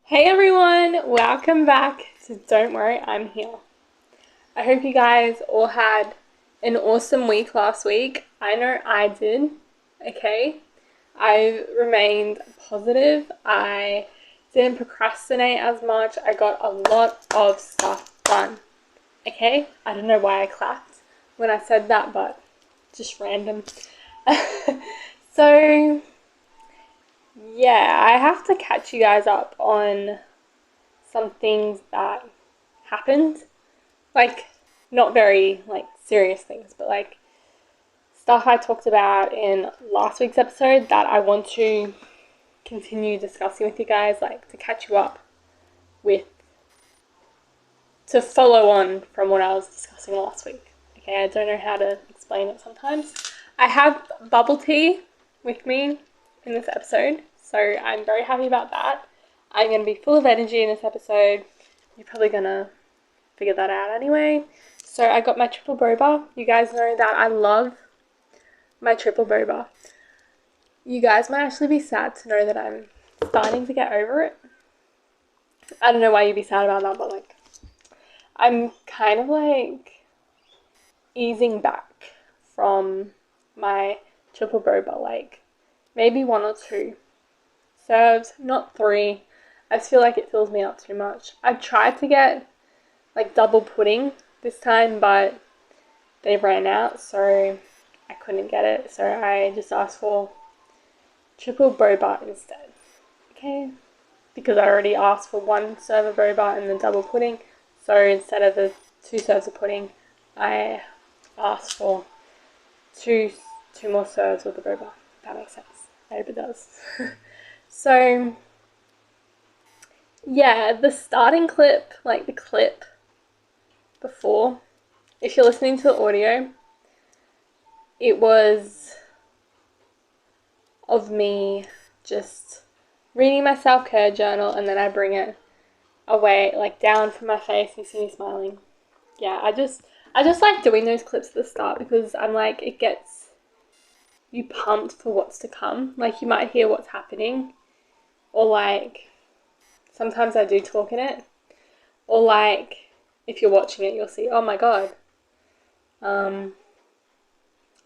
Hey everyone, welcome back to Don't Worry, I'm Here. I hope you guys all had an awesome week last week. I know I did, okay? I remained positive. I didn't procrastinate as much. I got a lot of stuff done, okay? I don't know why I clapped when I said that, but just random. So, yeah, I have to catch you guys up on some things that happened. Like, not very, serious things, but, stuff I talked about in last week's episode that I want to continue discussing with you guys, to catch you up with, to follow on from what I was discussing last week. Okay, I don't know how to explain it sometimes. I have bubble tea with me in this episode, so I'm very happy about that. I'm going to be full of energy in this episode. You're probably going to figure that out anyway. So I got my triple boba. You guys know that I love my triple boba. You guys might actually be sad to know that I'm starting to get over it. I don't know why you'd be sad about that, but I'm kind of easing back from my triple boba, maybe 1 or 2 serves, not 3. I just feel like it fills me up too much. I've tried to get double pudding this time, but they ran out, so I couldn't get it. So I just asked for triple boba instead. Okay, because I already asked for 1 serve of boba and the double pudding. So instead of the 2 serves of pudding, I asked for two more serves of the boba. If that makes sense. I hope it does. So yeah, the starting clip, the clip before, if you're listening to the audio, it was of me just reading my self-care journal, and then I bring it away, down from my face, and you see me smiling. Yeah, I just like doing those clips at the start because I'm it gets you pumped for what's to come. You might hear what's happening, or sometimes I do talk in it, or if you're watching it, you'll see, oh my god, I'm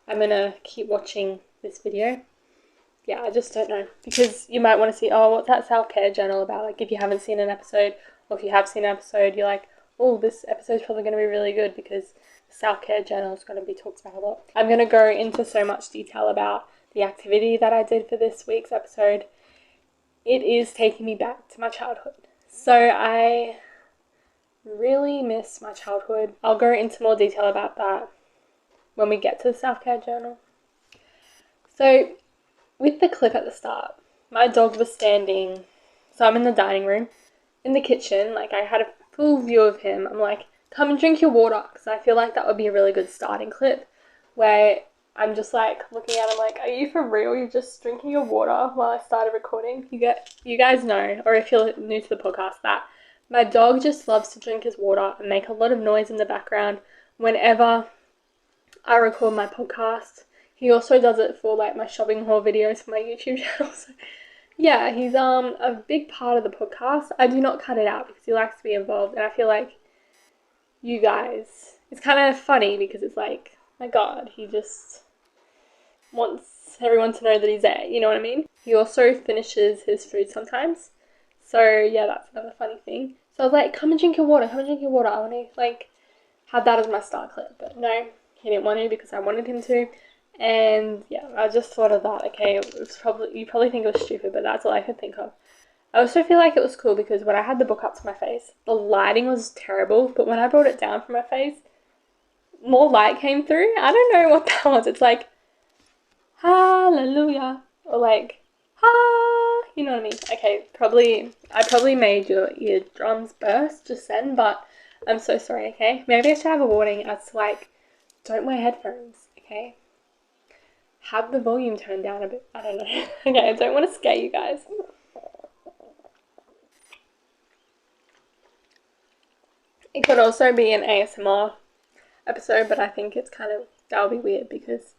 gonna keep watching this video. Yeah, I just don't know, because you might want to see, oh, what's that self-care journal about? If you haven't seen an episode, or if you have seen an episode, you're like, oh, this episode's probably going to be really good because the self-care journal is going to be talked about a lot. I'm going to go into so much detail about the activity that I did for this week's episode. It is taking me back to my childhood. So I really miss my childhood. I'll go into more detail about that when we get to the self-care journal. So with the clip at the start, my dog was standing, so I'm in the dining room, in the kitchen, I had a full view of him. I'm like, come and drink your water, because I feel like that would be a really good starting clip, where I'm just looking at him are you for real? You're just drinking your water while I started recording? You guys know, or if you're new to the podcast, that my dog just loves to drink his water and make a lot of noise in the background whenever I record my podcast. He also does it for my shopping haul videos for my YouTube channel. So yeah, he's a big part of the podcast. I do not cut it out because he likes to be involved, and I feel like you guys, it's kind of funny because it's my god, he just wants everyone to know that he's there, you know what I mean? He also finishes his food sometimes. So yeah, that's another funny thing. So I was like, come and drink your water, I want to have that as my start clip. But no, he didn't want to because I wanted him to. And yeah, I just thought of that. Okay, you probably think it was stupid, but that's all I could think of. I also feel like it was cool because when I had the book up to my face, the lighting was terrible, but when I brought it down from my face, more light came through. I don't know what that was. It's hallelujah, or ha, you know what I mean? Okay, I probably made your eardrums burst just then, but I'm so sorry, okay? Maybe I should have a warning as to don't wear headphones, okay? Have the volume turned down a bit. I don't know. Okay, I don't want to scare you guys. It could also be an ASMR episode, but I think it's that'll be weird because,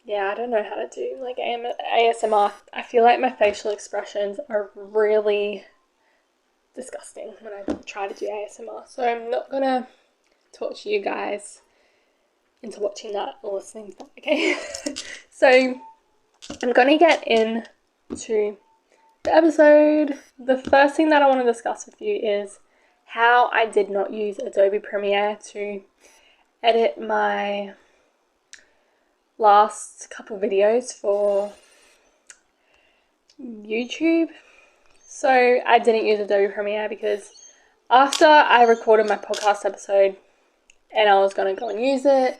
yeah, I don't know how to do like ASMR. I feel like my facial expressions are really disgusting when I try to do ASMR. So I'm not gonna torture you guys into watching that or listening to that, okay? So I'm gonna get into the episode. The first thing that I want to discuss with you is how I did not use Adobe Premiere to edit my last couple videos for YouTube. So I didn't use Adobe Premiere because after I recorded my podcast episode and I was going to go and use it,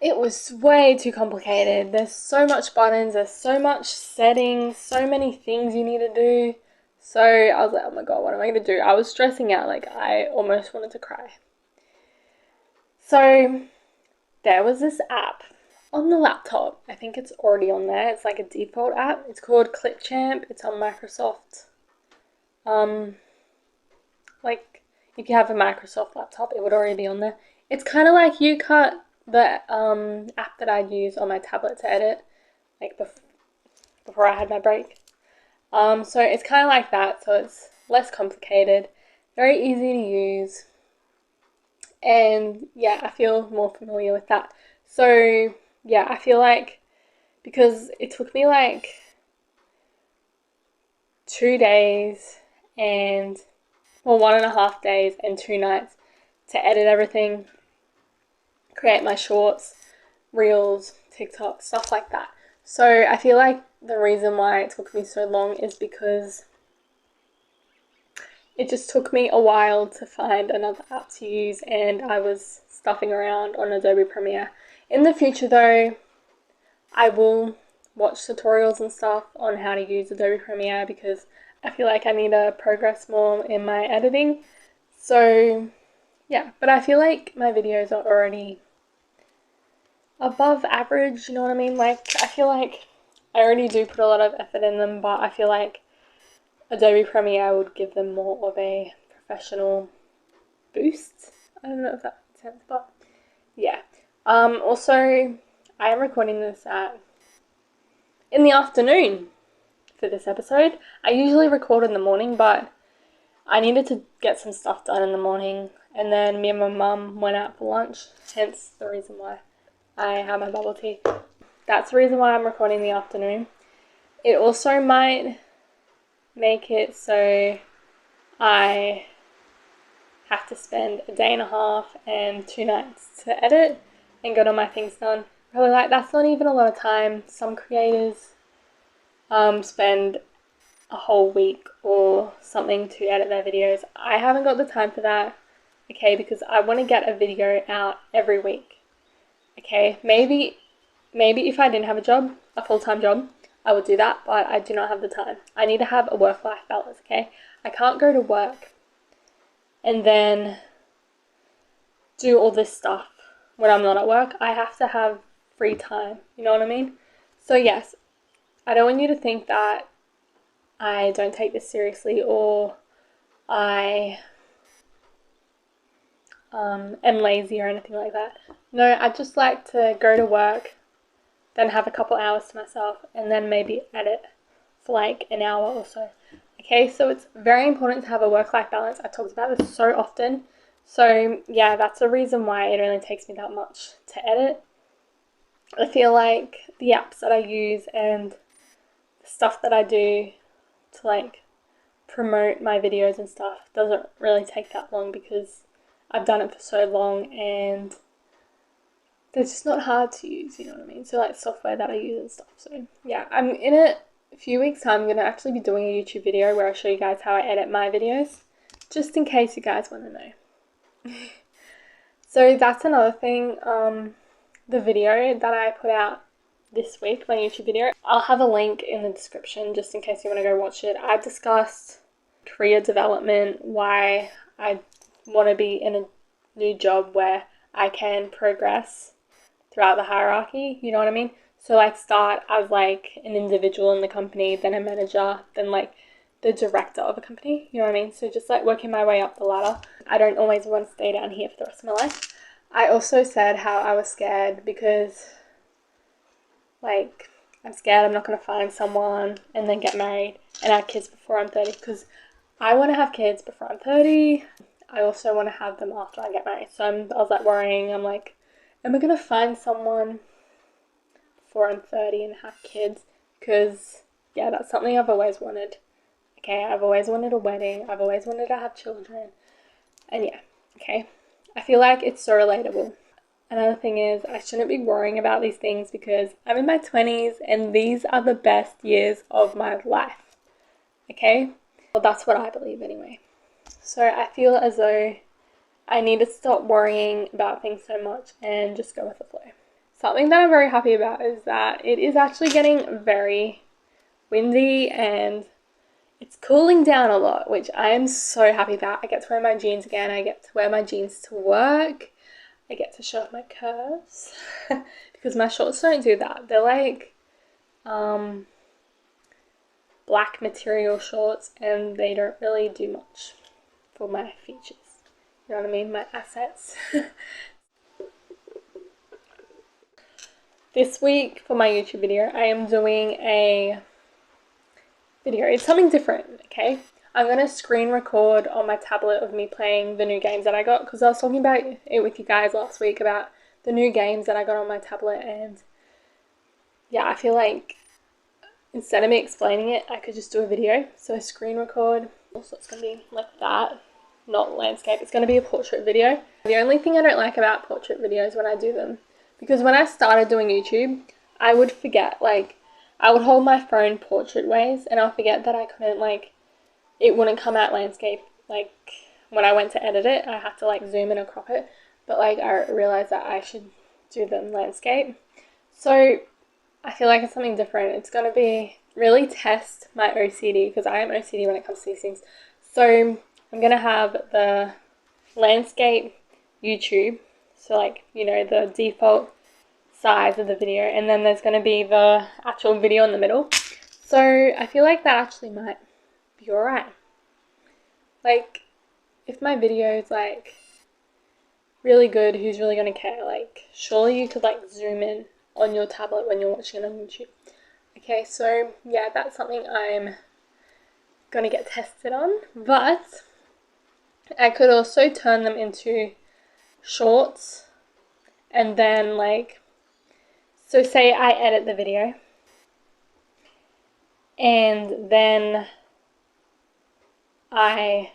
it was way too complicated. There's so much buttons, there's so much settings, so many things you need to do. So I was like, oh my god, what am I going to do? I was stressing out, like I almost wanted to cry. So there was this app on the laptop. I think it's already on there. It's like a default app. It's called Clipchamp. It's on Microsoft. Like if you have a Microsoft laptop, it would already be on there. It's kind of like YouCut, the app that I'd use on my tablet to edit, like before I had my break. So it's kind of like that. So it's less complicated, very easy to use, and yeah, I feel more familiar with that. So yeah, I feel like because it took me like 2 days and, well, 1.5 days and 2 nights to edit everything, create my shorts, reels, TikTok, stuff like that. So I feel like the reason why it took me so long is because it just took me a while to find another app to use, and I was stuffing around on Adobe Premiere. In the future though, I will watch tutorials and stuff on how to use Adobe Premiere because I feel like I need to progress more in my editing. So yeah, but I feel like my videos are already above average, you know what I mean? Like I feel like I already do put a lot of effort in them, but I feel like Adobe Premiere would give them more of a professional boost. I don't know if that makes sense, but yeah. Also, I am recording this in the afternoon for this episode. I usually record in the morning, but I needed to get some stuff done in the morning, and then me and my mum went out for lunch, hence the reason why I had my bubble tea. That's the reason why I'm recording in the afternoon. It also might make it so I have to spend a day and a half and 2 nights to edit and get all my things done. Probably like that's not even a lot of time. Some creators spend a whole week or something to edit their videos. I haven't got the time for that, okay, because I want to get a video out every week, okay? Maybe if I didn't have a job, a full-time job, I would do that, but I do not have the time. I need to have a work-life balance, okay? I can't go to work and then do all this stuff when I'm not at work. I have to have free time, you know what I mean? So yes, I don't want you to think that I don't take this seriously or I am lazy or anything like that. No, I just like to go to work, then have a couple hours to myself, and then maybe edit for like an hour or so. Okay, so it's very important to have a work-life balance. I talked about this so often. So yeah, that's the reason why it only takes me that much to edit. I feel like the apps that I use and the stuff that I do to like promote my videos and stuff doesn't really take that long because I've done it for so long and they're just not hard to use, you know what I mean? So like software that I use and stuff. So yeah, I'm in a few weeks time I'm going to actually be doing a YouTube video where I show you guys how I edit my videos, just in case you guys want to know. So that's another thing. The video that I put out this week, my YouTube video, I'll have a link in the description just in case you want to go watch it. I discussed career development, why I want to be in a new job where I can progress throughout the hierarchy, you know what I mean? So like start as like an individual in the company, then a manager, then like the director of a company, you know what I mean? So just like working my way up the ladder. I don't always want to stay down here for the rest of my life. I also said how I was scared because like, I'm scared I'm not going to find someone and then get married and have kids before I'm 30, because I want to have kids before I'm 30. I also want to have them after I get married. So I was like worrying. I'm like, am I going to find someone before I'm 30 and have kids? Because, yeah, that's something I've always wanted. Okay, I've always wanted a wedding. I've always wanted to have children. And yeah, okay. I feel like it's so relatable. Another thing is, I shouldn't be worrying about these things because I'm in my 20s and these are the best years of my life. Okay? Well, that's what I believe anyway. So I feel as though I need to stop worrying about things so much and just go with the flow. Something that I'm very happy about is that it is actually getting very windy and it's cooling down a lot, which I am so happy about. I get to wear my jeans again. I get to wear my jeans to work. I get to show off my curves because my shorts don't do that. They're like black material shorts and they don't really do much for my features. You know what I mean? My assets. This week for my YouTube video, I am doing a video. It's something different, okay? I'm going to screen record on my tablet of me playing the new games that I got, because I was talking about it with you guys last week about the new games that I got on my tablet, and yeah, I feel like instead of me explaining it, I could just do a video. So screen record, so it's going to be like that, not landscape. It's going to be a portrait video. The only thing I don't like about portrait videos when I do them, because when I started doing YouTube, I would forget, like, I would hold my phone portrait ways and I'll forget that I couldn't, like, it wouldn't come out landscape. Like, when I went to edit it, I had to, like, zoom in and crop it. But, like, I realized that I should do them landscape. So I feel like it's something different. It's going to be really test my OCD, because I am OCD when it comes to these things. So I'm going to have the landscape YouTube. So, like, you know, the default size of the video, and then there's going to be the actual video in the middle. So I feel like that actually might be alright. Like, if my video is like really good, who's really going to care? Like, surely you could like zoom in on your tablet when you're watching it on YouTube. Okay, so yeah, that's something I'm going to get tested on, but I could also turn them into shorts, and then like, so say I edit the video and then I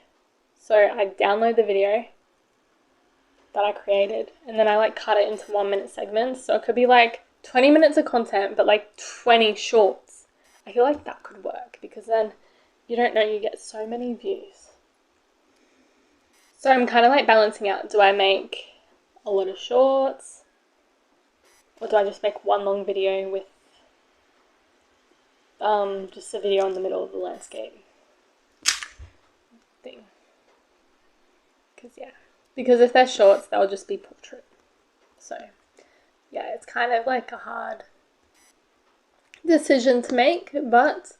download the video that I created and then I like cut it into 1 minute segments. So it could be like 20 minutes of content, but like 20 shorts. I feel like that could work because then you don't know, you get so many views. So I'm kind of like balancing out. Do I make a lot of shorts? Or do I just make one long video with just a video in the middle of the landscape thing? Because if they're shorts, they'll just be portrait. So yeah, it's kind of like a hard decision to make, but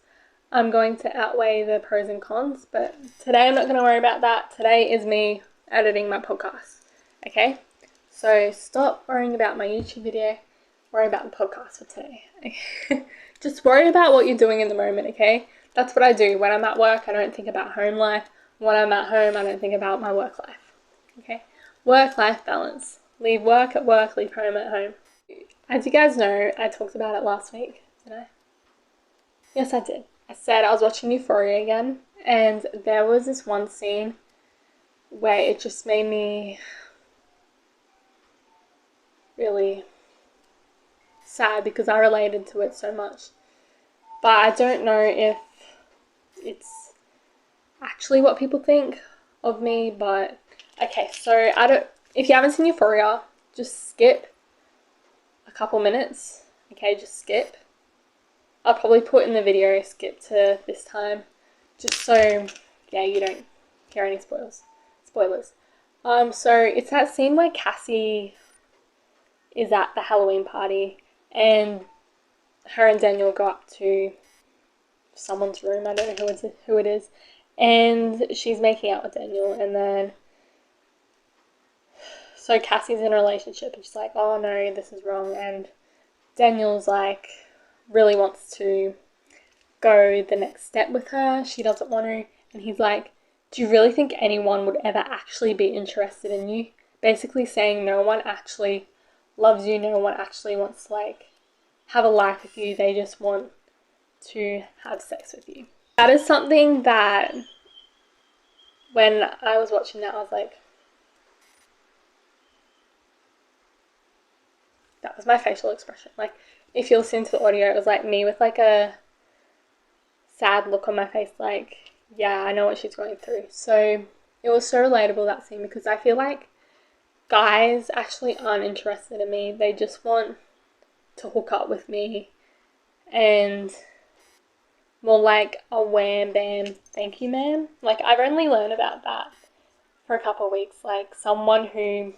I'm going to outweigh the pros and cons. But today I'm not going to worry about that. Today is me editing my podcast. Okay, so stop worrying about my YouTube video, worry about the podcast for today. Just worry about what you're doing in the moment, okay? That's what I do. When I'm at work, I don't think about home life. When I'm at home, I don't think about my work life, okay? Work-life balance. Leave work at work, leave home at home. As you guys know, I talked about it last week, did I? Yes, I did. I said I was watching Euphoria again, and there was this one scene where it just made me really sad because I related to it so much. But I don't know if it's actually what people think of me, but okay, so if you haven't seen Euphoria, just skip a couple minutes, okay, just skip. I'll probably put in the video, skip to this time, just so, yeah, you don't hear any spoilers. So it's that scene where Cassie is at the Halloween party, and her and Daniel go up to someone's room, I don't know who it is, and she's making out with Daniel, and then so Cassie's in a relationship, and she's like, oh no, this is wrong, and Daniel's like really wants to go the next step with her. She doesn't want to. And he's like, do you really think anyone would ever actually be interested in you? Basically saying no one actually loves you. No one actually wants to like have a life with you. They just want to have sex with you. That is something that when I was watching that, I was like, that was my facial expression. Like, if you listen to the audio, it was like me with like a sad look on my face, like, yeah, I know what she's going through. So it was so relatable, that scene, because I feel like guys actually aren't interested in me. They just want to hook up with me, and more like a wham bam thank you man. Like, I've only learned about that for a couple of weeks. Like, someone who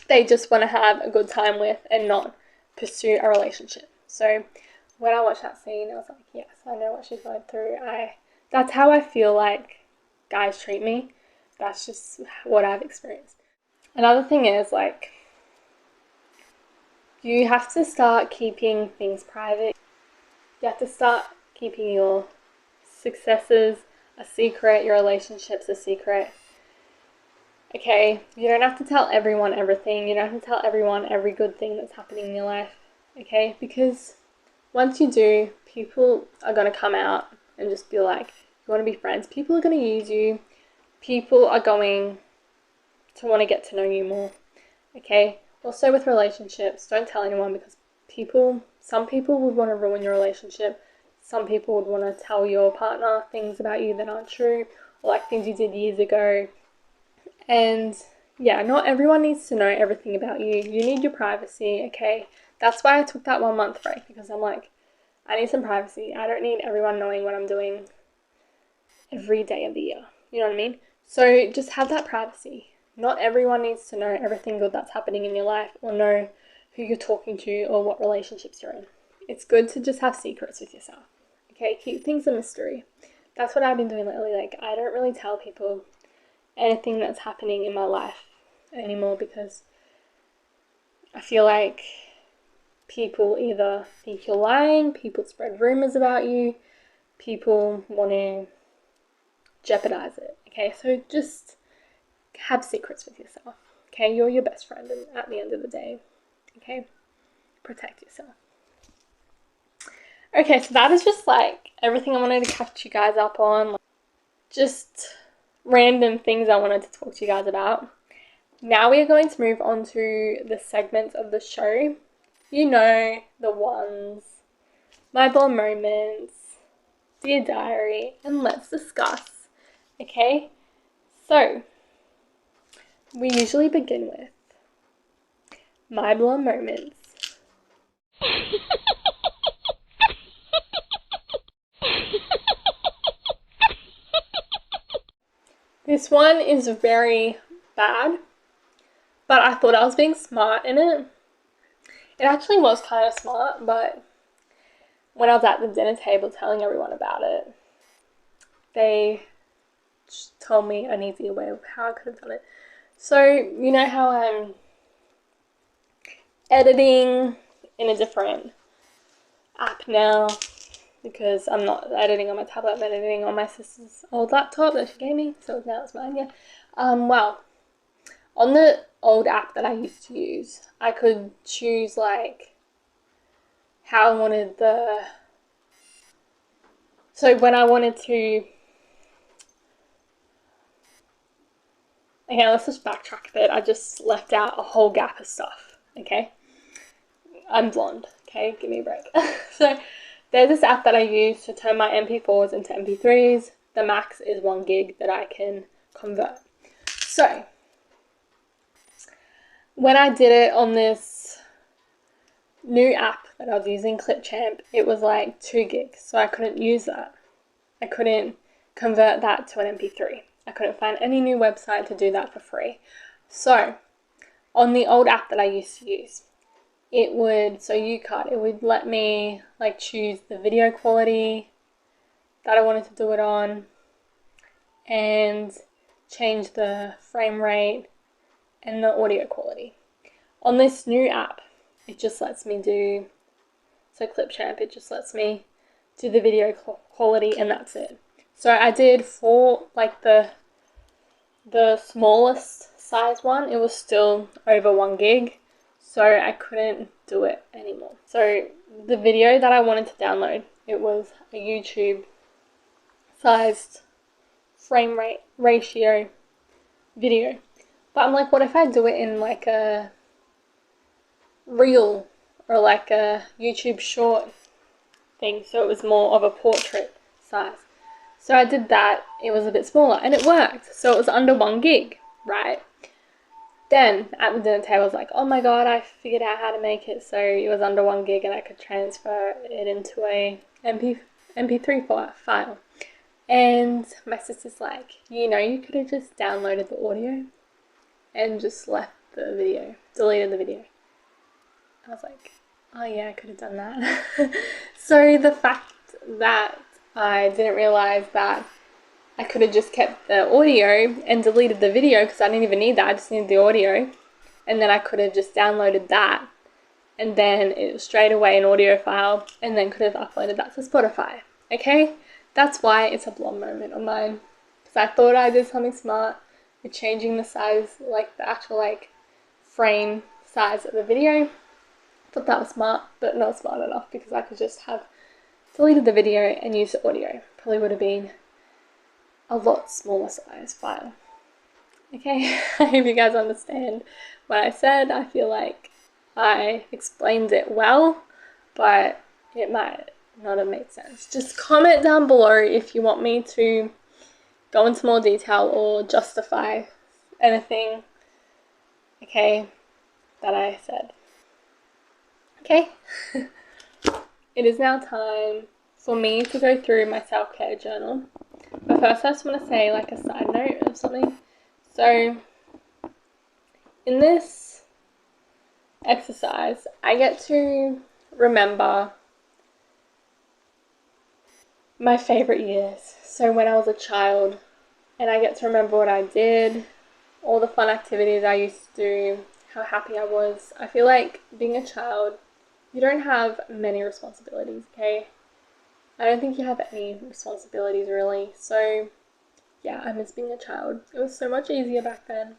they just want to have a good time with and not pursue a relationship. So when I watched that scene, I was like, yes, I know what she's going through. That's how I feel like guys treat me. That's just what I've experienced. Another thing is, like, you have to start keeping things private. You have to start keeping your successes a secret, your relationships a secret. Okay, you don't have to tell everyone everything. You don't have to tell everyone every good thing that's happening in your life. Okay, because once you do, people are going to come out and just be like, you want to be friends. People are going to use you. People are going to want to get to know you more. Okay, also with relationships, don't tell anyone, because some people would want to ruin your relationship. Some people would want to tell your partner things about you that aren't true, or like things you did years ago. And yeah, not everyone needs to know everything about you. You need your privacy, okay? That's why I took that 1 month break, because I'm like, I need some privacy. I don't need everyone knowing what I'm doing every day of the year. You know what I mean? So just have that privacy. Not everyone needs to know everything good that's happening in your life, or know who you're talking to, or what relationships you're in. It's good to just have secrets with yourself. Okay, keep things a mystery. That's what I've been doing lately. Like, I don't really tell people anything that's happening in my life anymore, because I feel like people either think you're lying, people spread rumors about you, people want to jeopardize it. Okay, so just have secrets with yourself. Okay, you're your best friend at the end of the day. Okay, protect yourself. Okay, so that is just like everything I wanted to catch you guys up on. Just random things I wanted to talk to you guys about. Now we are going to move on to the segments of the show. You know, the ones. My Blonde Moments, Dear Diary, and Let's Discuss. Okay, so we usually begin with My Blonde Moments. This one is very bad, but I thought I was being smart in it. It actually was kind of smart, but when I was at the dinner table telling everyone about it, they told me an easier way of how I could have done it. So, you know how I'm editing in a different app now, because I'm not editing on my tablet, I'm editing on my sister's old laptop that she gave me, so now it's mine, yeah. Well, on the old app that I used to use, I could choose like how I wanted so when I wanted to, okay, let's just backtrack a bit. I just left out a whole gap of stuff, okay? I'm blonde, okay? Give me a break. So there's this app that I use to turn my MP4s into MP3s. The max is 1 gig that I can convert. So when I did it on this new app that I was using, Clipchamp, it was like 2 gigs, so I couldn't use that. I couldn't convert that to an MP3. I couldn't find any new website to do that for free. So on the old app that I used to use, it would let me like choose the video quality that I wanted to do it on, and change the frame rate and the audio quality. On this new app, it just lets me do, so Clipchamp, it just lets me do the video quality, and that's it. So I did for like the smallest size one, it was still over 1 gig, so I couldn't do it anymore. So the video that I wanted to download, it was a YouTube sized frame rate ratio video. But I'm like, what if I do it in like a reel or like a YouTube short thing, so it was more of a portrait size. So I did that, it was a bit smaller, and it worked. So it was under 1 gig, right? Then at the dinner table I was like, oh my god, I figured out how to make it so it was under 1 gig and I could transfer it into a MP3 file. And my sister's like, you know, you could have just downloaded the audio and just left the video, deleted the video. I was like, oh yeah, I could have done that. So the fact that I didn't realize that I could have just kept the audio and deleted the video, because I didn't even need that, I just needed the audio, and then I could have just downloaded that, and then it was straight away an audio file, and then could have uploaded that to Spotify. Okay, that's why it's a blonde moment of mine, because I thought I did something smart with changing the size, like the actual like frame size of the video. Thought that was smart, but not smart enough, because I could just have deleted the video and used the audio. Probably would have been a lot smaller size file. Okay, I hope you guys understand what I said. I feel like I explained it well, but it might not have made sense. Just comment down below if you want me to go into more detail or justify anything, okay, that I said. Okay, it is now time for me to go through my self-care journal. But first I just want to say like a side note of something. So in this exercise, I get to remember my favorite years. So when I was a child, and I get to remember what I did, all the fun activities I used to do, how happy I was. I feel like being a child, you don't have many responsibilities, okay? I don't think you have any responsibilities really. So yeah, I miss being a child. It was so much easier back then.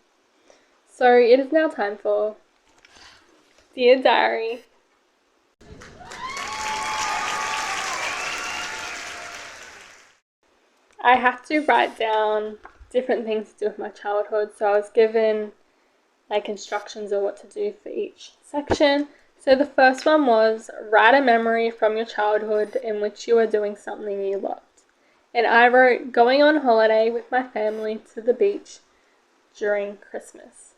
So it is now time for Dear Diary. I had to write down different things to do with my childhood. So I was given like instructions of what to do for each section. So the first one was write a memory from your childhood in which you were doing something you loved. And I wrote going on holiday with my family to the beach during Christmas.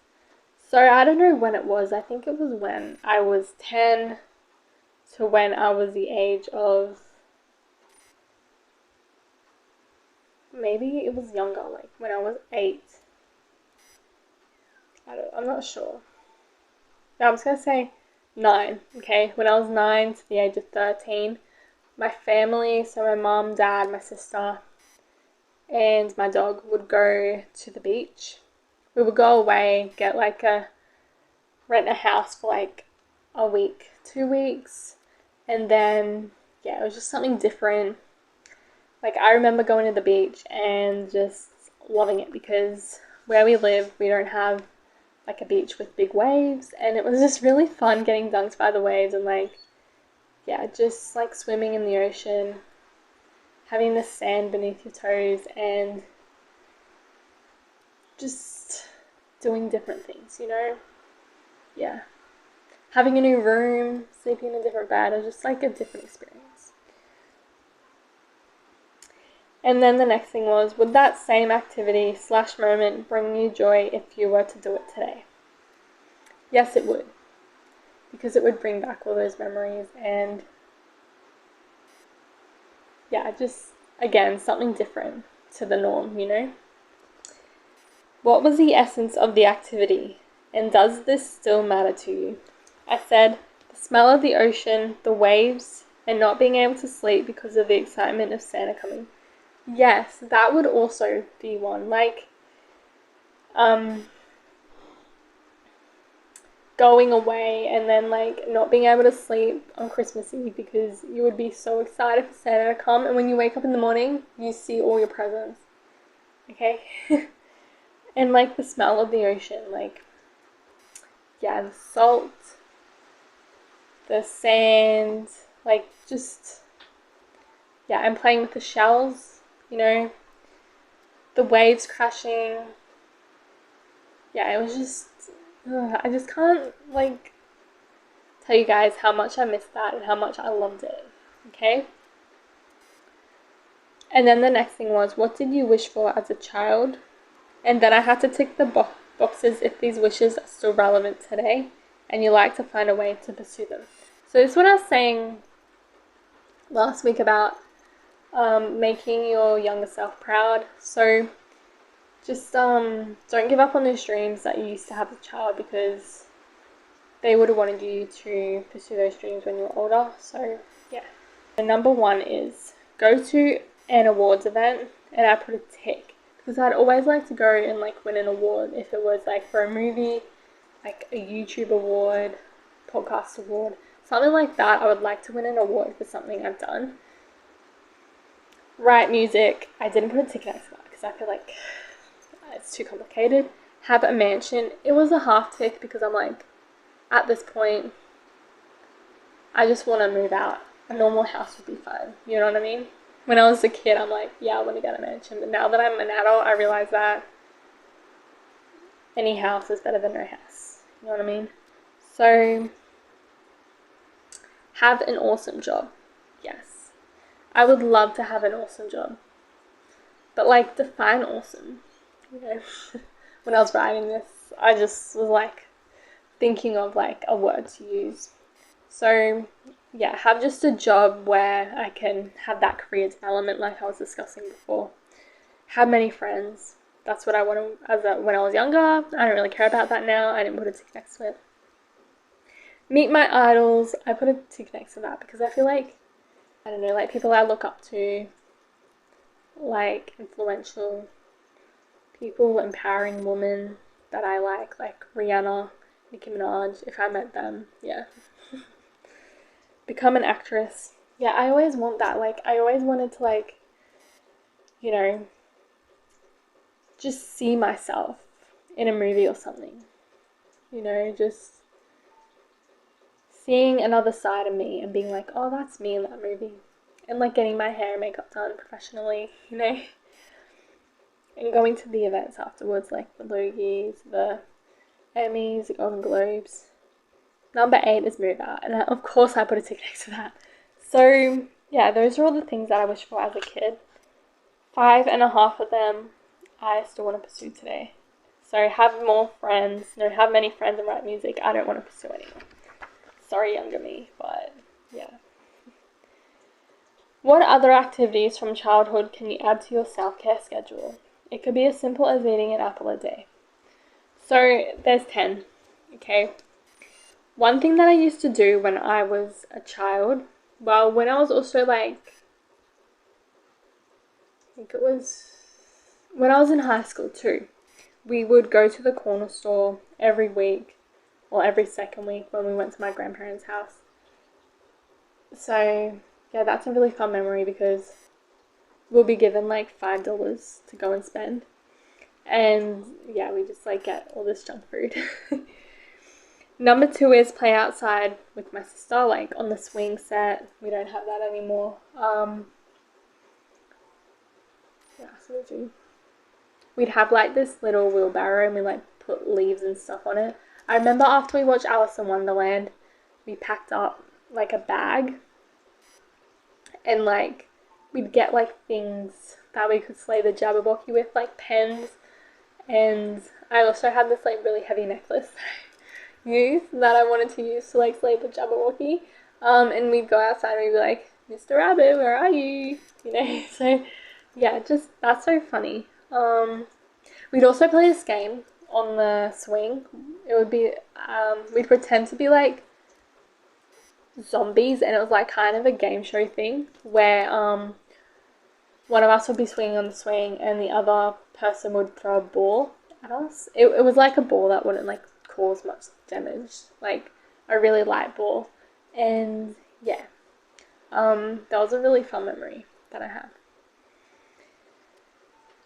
So I don't know when it was. I think it was when I was 10 to when I was the age of, maybe it was younger, like when I was 8. I'm not sure. No, I'm just going to say 9, okay? When I was 9 to the age of 13, my family, so my mom, dad, my sister, and my dog would go to the beach. We would go away, rent a house for like a week, 2 weeks, and then, yeah, it was just something different. Like, I remember going to the beach and just loving it, because where we live, we don't have like a beach with big waves, and it was just really fun getting dunked by the waves and like, yeah, just like swimming in the ocean, having the sand beneath your toes, and just doing different things, you know? Yeah. Having a new room, sleeping in a different bed, it was just like a different experience. And then the next thing was, would that same activity / moment bring you joy if you were to do it today? Yes, it would. Because it would bring back all those memories, and yeah, just, again, something different to the norm, you know? What was the essence of the activity? And does this still matter to you? I said, the smell of the ocean, the waves, and not being able to sleep because of the excitement of Santa coming. Yes, that would also be one. Like, going away and then like not being able to sleep on Christmas Eve because you would be so excited for Santa to come, and when you wake up in the morning you see all your presents, okay? And like the smell of the ocean, like, yeah, the salt, the sand, like just, yeah, and playing with the shells, you know, the waves crashing. Yeah, it was just, I just can't like tell you guys how much I missed that and how much I loved it, okay? And then the next thing was, what did you wish for as a child? And then I had to tick the boxes if these wishes are still relevant today and you like to find a way to pursue them. So this is what I was saying last week about making your younger self proud. So just don't give up on those dreams that you used to have as a child, because they would have wanted you to pursue those dreams when you were older. So yeah. The number one is go to an awards event, and I put a tick because I'd always like to go and like win an award, if it was like for a movie, like a YouTube award, podcast award, something like that. I would like to win an award for something I've done. Write music, I didn't put a tick next to that because I feel like it's too complicated. Have a mansion, it was a half tick because I'm like, at this point I just want to move out. A normal house would be fine, you know what I mean? When I was a kid, I'm like, yeah, I want to get a mansion. But now that I'm an adult, I realize that any house is better than no house. You know what I mean? So, have an awesome job. Yes. I would love to have an awesome job. But, like, define awesome. You know? When I was writing this, I just was, like, thinking of, like, a word to use. So, yeah, have just a job where I can have that career development like I was discussing before. Have many friends. That's what I wanted when I was younger. I don't really care about that now. I didn't put a tick next to it. Meet my idols. I put a tick next to that because I feel like, I don't know, like people I look up to, like influential people, empowering women that I like Rihanna, Nicki Minaj, if I met them, yeah. Become an actress. Yeah, I always want that. Like, I always wanted to, like, you know, just see myself in a movie or something. You know, just seeing another side of me and being like, oh, that's me in that movie. And, like, getting my hair and makeup done professionally, you know. And going to the events afterwards, like the Logies, the Emmys, the Golden Globes. Number 8 is move out, and of course I put a tick next to that. So, yeah, those are all the things that I wish for as a kid. 5.5 of them I still want to pursue today. So, have more friends. No, have many friends and write music. I don't want to pursue anymore. Sorry, younger me, but yeah. What other activities from childhood can you add to your self-care schedule? It could be as simple as eating an apple a day. So, there's 10, okay? One thing that I used to do when I was a child, well, when I was also like, I think it was when I was in high school too, we would go to the corner store every week or every second week when we went to my grandparents' house. So, yeah, that's a really fun memory because we'll be given like $5 to go and spend. And yeah, we just like get all this junk food. Number 2 is play outside with my sister, like on the swing set. We don't have that anymore. Yeah, so we do. We'd have like this little wheelbarrow and we like put leaves and stuff on it. I remember after we watched Alice in Wonderland, we packed up like a bag and like we'd get like things that we could slay the Jabberwocky with, like pens. And I also had this like really heavy necklace that I wanted to use to like slay the Jabberwocky. And we'd go outside and we'd be like, Mr. Rabbit, where are you? You know, so yeah, just that's so funny. We'd also play this game on the swing. It would be, we'd pretend to be like zombies, and it was like kind of a game show thing where one of us would be swinging on the swing and the other person would throw a ball at us. It was like a ball that wouldn't like cause much damage, like a really light ball. And yeah, that was a really fun memory that I have.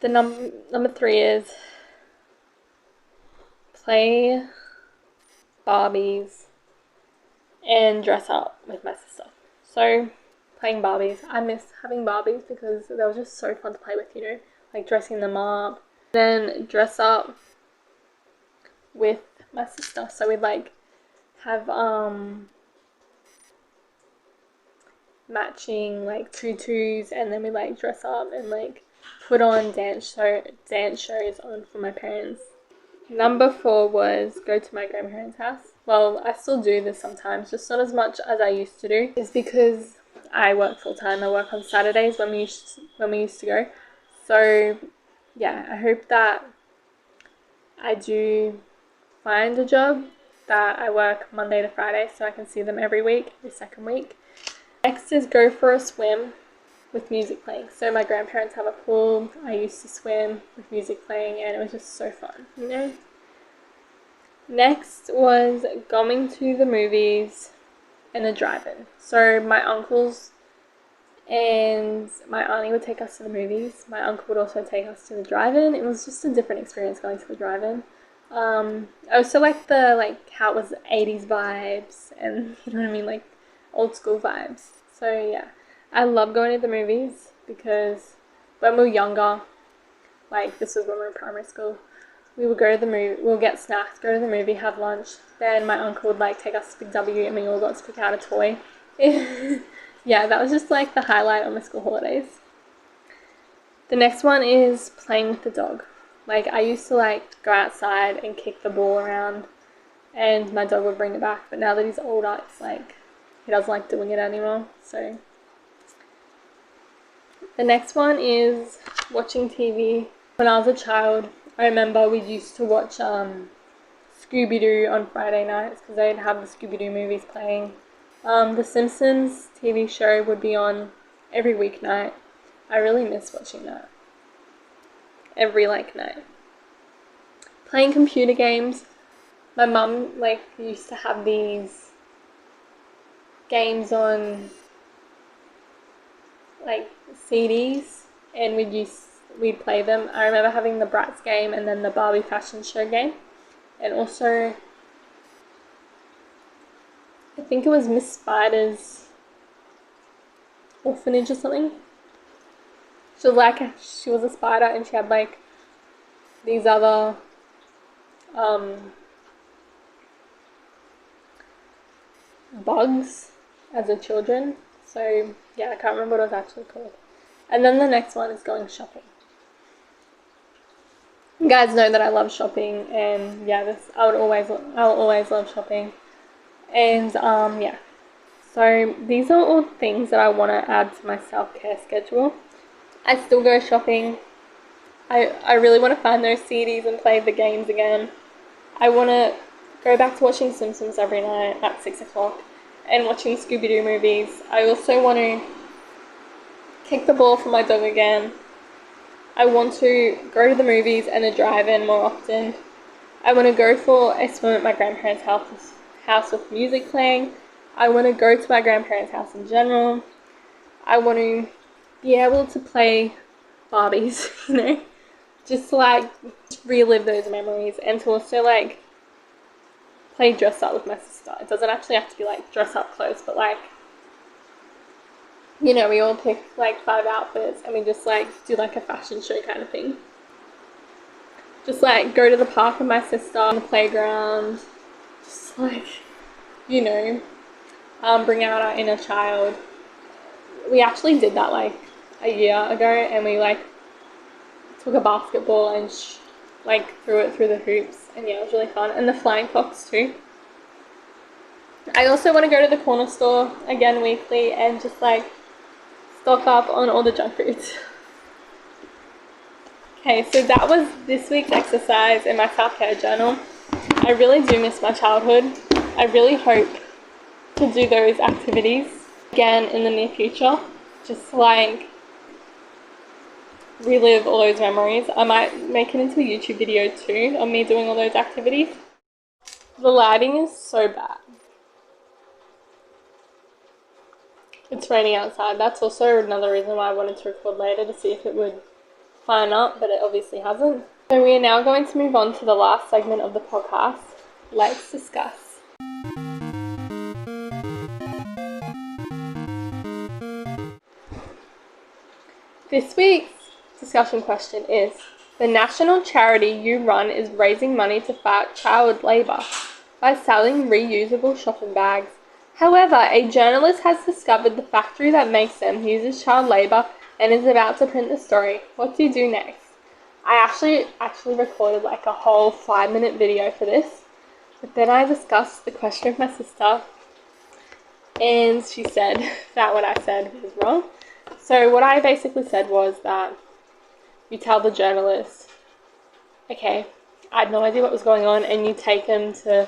The number 3 is play Barbies and dress up with my sister. So playing Barbies, I miss having Barbies because they were just so fun to play with, you know, like dressing them up. Then dress up with my sister. So we'd like have matching like tutus, and then we like dress up and like put on dance shows on for my parents. Number 4 was go to my grandparents' house. Well, I still do this sometimes, just not as much as I used to do. It's because I work full time. I work on Saturdays when we used to go. So yeah, I hope that I do find a job that I work Monday to Friday so I can see them every second week. Next is go for a swim with music playing. So my grandparents have a pool. I used to swim with music playing and it was just so fun, you know? Next was going to the movies and the drive-in. So my uncles and my auntie would take us to the movies. My uncle would also take us to the drive-in. It was just a different experience going to the drive-in. I also like how it was 80s vibes and, you know what I mean, like old school vibes. So yeah, I love going to the movies because when we were younger, like this was when we were in primary school, we would go to the movie, we'll get snacks, go to the movie, have lunch. Then my uncle would like take us to Big W and we all got to pick out a toy. Yeah, that was just like the highlight of my school holidays. The next one is playing with the dog. Like I used to like go outside and kick the ball around and my dog would bring it back. But now that he's older, it's like he doesn't like doing it anymore. So the next one is watching TV. When I was a child, I remember we used to watch Scooby-Doo on Friday nights because they'd have the Scooby-Doo movies playing. The Simpsons TV show would be on every weeknight. I really miss watching that. Every night. Playing computer games. My mum used to have these games on CDs and we'd play them. I remember having the Bratz game and then the Barbie fashion show game, and also I think it was Miss Spider's orphanage or something. She was a spider and she had these other bugs as a children. So yeah, I can't remember what it was actually called. And then the next one is going shopping. You guys know that I love shopping, and yeah, I'll always love shopping. And yeah. So these are all things that I want to add to my self-care schedule. I still go shopping. I really want to find those CDs and play the games again. I want to go back to watching Simpsons every night at 6 o'clock and watching Scooby-Doo movies. I also want to kick the ball for my dog again. I want to go to the movies and the drive-in more often. I want to go for a swim at my grandparents' house with music playing. I want to go to my grandparents' house in general. I want to be able to play Barbies, you know, just to relive those memories, and to also play dress up with my sister. It doesn't actually have to be dress up clothes, but you know, we all pick 5 outfits and we just do a fashion show kind of thing. Just go to the park with my sister on the playground. Just you know, bring out our inner child. We actually did that a year ago, and we took a basketball and threw it through the hoops, and yeah, it was really fun. And the flying fox too. I also want to go to the corner store again weekly and just stock up on all the junk foods. Okay, so that was this week's exercise in my self-care journal. I really do miss my childhood. I really hope to do those activities again in the near future. Just relive all those memories. I might make it into a YouTube video too of me doing all those activities. The lighting is so bad. It's raining outside. That's also another reason why I wanted to record later, to see if it would fine up, but it obviously hasn't. So we are now going to move on to the last segment of the podcast. Let's discuss. This week's discussion question is: the national charity you run is raising money to fight child labour by selling reusable shopping bags. However, a journalist has discovered the factory that makes them uses child labour and is about to print the story. What do you do next? I actually recorded like a whole 5-minute video for this, but then I discussed the question with my sister, and she said that what I said was wrong. So what I basically said was that you tell the journalist, okay, I had no idea what was going on, and you take them to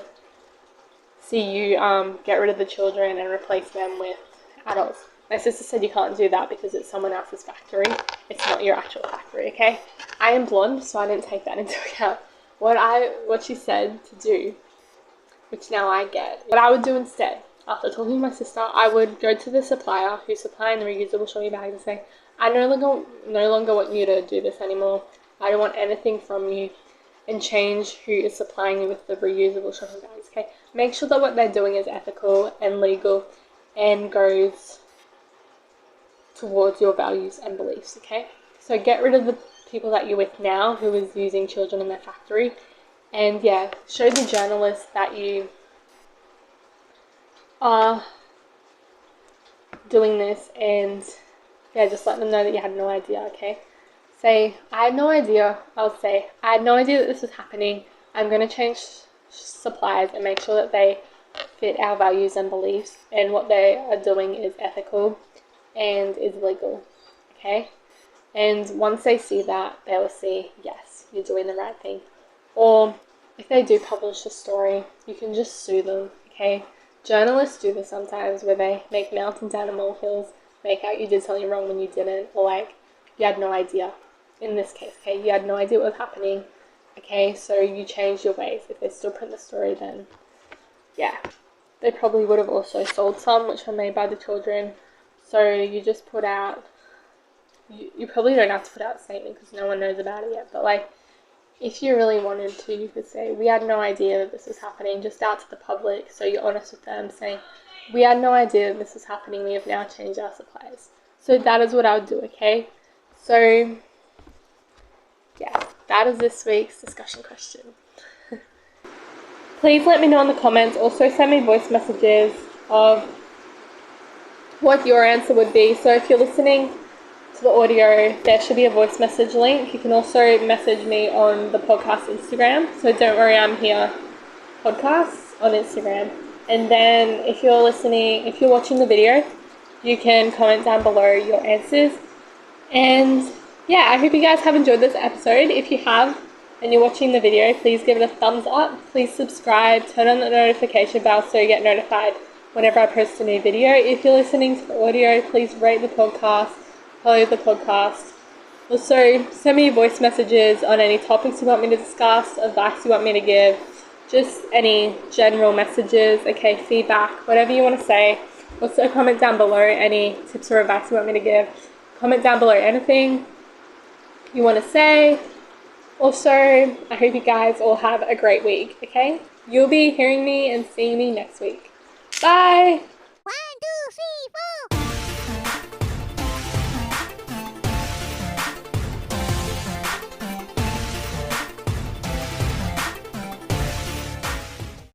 see you get rid of the children and replace them with adults. My sister said you can't do that because it's someone else's factory. It's not your actual factory, okay? I am blonde, so I didn't take that into account. What she said to do, which now I get, what I would do instead, after talking to my sister, I would go to the supplier who's supplying the reusable shopping bags and say, I no longer want you to do this anymore. I don't want anything from you, and change who is supplying you with the reusable shopping bags, okay? Make sure that what they're doing is ethical and legal and goes towards your values and beliefs, okay? So get rid of the people that you're with now who is using children in their factory, and yeah, show the journalist that you are doing this, and yeah, just let them know that you had no idea, okay? Say, I had no idea. I'll say, I had no idea that this was happening. I'm going to change suppliers and make sure that they fit our values and beliefs, and what they are doing is ethical and is legal, okay? And once they see that, they will see, yes, you're doing the right thing. Or if they do publish a story, you can just sue them, okay? Journalists do this sometimes, where they make mountains out of molehills, make out you did something wrong when you didn't, or like you had no idea. In this case, okay, you had no idea what was happening, okay, so you changed your ways. If they still print the story, then yeah, they probably would have also sold some which were made by the children. So you just put out, you probably don't have to put out a statement because no one knows about it yet, but like, if you really wanted to, you could say, we had no idea that this was happening, just out to the public, so you're honest with them, saying, we had no idea that this was happening, we have now changed our suppliers. So that is what I would do, okay? So yeah, that is this week's discussion question. Please let me know in the comments. Also send me voice messages of what your answer would be. So if you're listening to the audio, there should be a voice message link. You can also message me on the podcast Instagram. So don't worry, I'm here. Podcasts on Instagram. And then if you're watching the video, you can comment down below your answers. And yeah, I hope you guys have enjoyed this episode. If you have and you're watching the video, please give it a thumbs up. Please subscribe, turn on the notification bell so you get notified whenever I post a new video. If you're listening to the audio, please rate the podcast, follow the podcast. Also, send me voice messages on any topics you want me to discuss, advice you want me to give, just any general messages, okay, feedback, whatever you want to say. Also comment down below any tips or advice you want me to give. Comment down below anything you want to say. Also, I hope you guys all have a great week, okay? You'll be hearing me and seeing me next week. Bye! 1, 2, 3, 4.